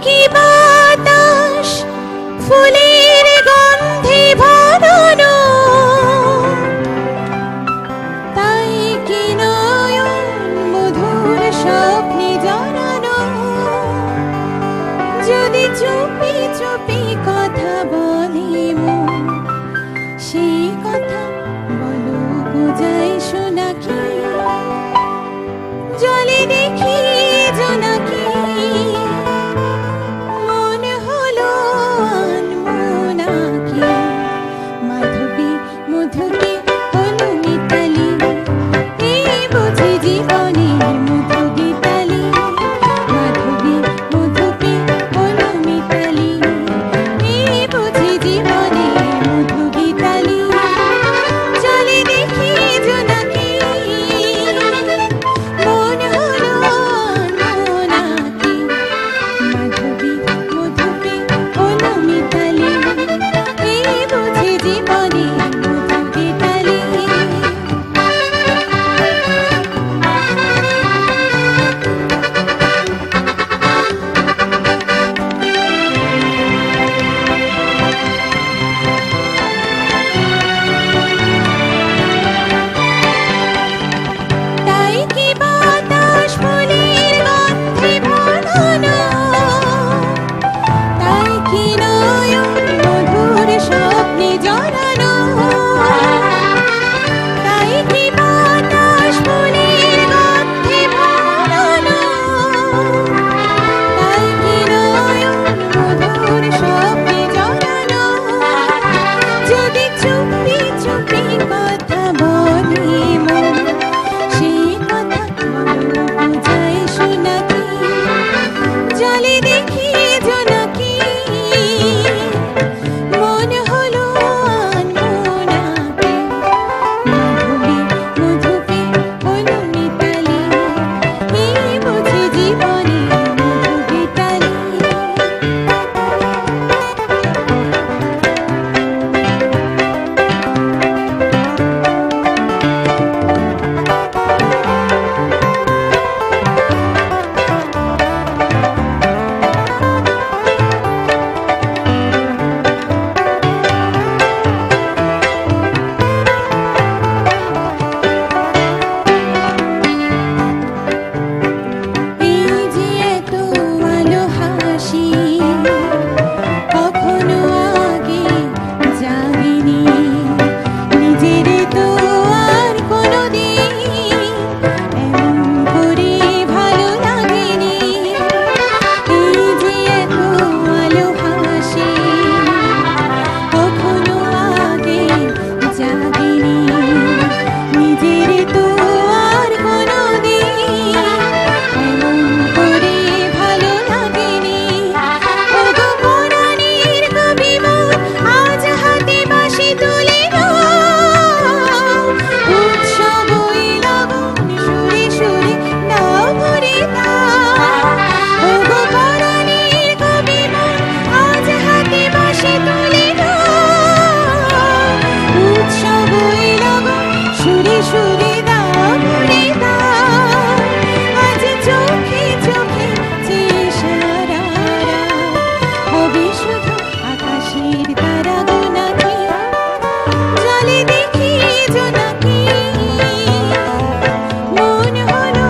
কি বাতাস ফুলের গন্ধে ভরানো, তাই কি নয়ন মধুর স্বপ্নে জড়ানো। যদি চুপি চুপি কথা বলে মন, সেই কথা বলো বোঝাই শোনাকি। জলে দেখি জোনাকি, মনে হলো আনমোনাকি। মাধবী মধুকে হলো মিতালি, এই বুঝি জীবনের মধু গীতালি। মাধবী মধুকে হলো মিতালি, এই বুঝি জীবনের মধু গীতালি। জলে দেখি জোনাকি, মনে হলো আনমোনাকি। মাধবী মধুকে হলো মিতালি, এই বুঝি জীবনের মধু গীতালি। তাই কি বাতাস ফুলের গন্ধে ভরানো, তাই কি নয়ন মধুর স্বপ্নে জড়ানো। তাই কি বাতাস ফুলের গন্ধে ভরানো, তাই কি নয়ন মধুর স্বপ্নে জড়ানো। যদি চুপি চুপি কথা বলে মন, সেই কথা বলো বোঝাই শোনাকি। জলে দেখি জোনাকি, মনে হলো আনমোনাকি। মাধবী মধুকে হলো মিতালি, এই বুঝি জীবনের মধু গীতালি। এই যে এত আলো হাসি, কখনো আগে জাগিনি। নিজের তো আর কোনোদিন এমন করে ভালো লাগেনি। এই যে এত আলো হাসি, কখনো আগে জাগিনি। নিজের তো আর কোনোদিন এমন করে ভালো লাগেনি। ওগো পরাণের কবি মন, আজ হাতে বাঁশি তুলে নাও। উৎসব ওই লগন সুরে সুরে নাও ভরে দাও। ওগো পরাণের কবি মন, আজ হাতে বাঁশি তুলে নাও। উৎসব ওই লগন সুরে সুরে দাও ভরে দাও। আজ চোখে চোখে যে সারা হবে শুধু আকাশের তারা গোনাকি। জলে দেখি জোনাকি, মনে হলো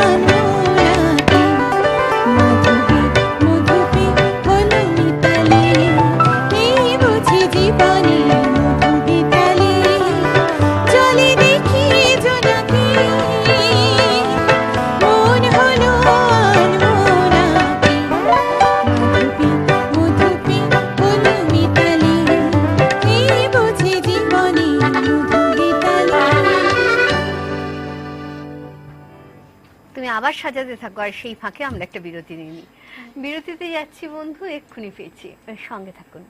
আনমোনাকি। মাধবী মধুকে হলো মিতালি, এই বুঝি জীবনের মধু গীতালি। জলে দেখি জোনাকি, মনে হলো আনমোনাকি। মাধবী মধুকে হলো মিতালি, এই বুঝি জীবনের মধু গীতালি। তুমি আবার সাজাতে থাকো, আর সেই ফাঁকে আমরা একটা বিরতি নিয়ে নিই। বিরতিতে যাচ্ছি বন্ধু, এক্ষুনি ফিরছি, সঙ্গে থাকুন।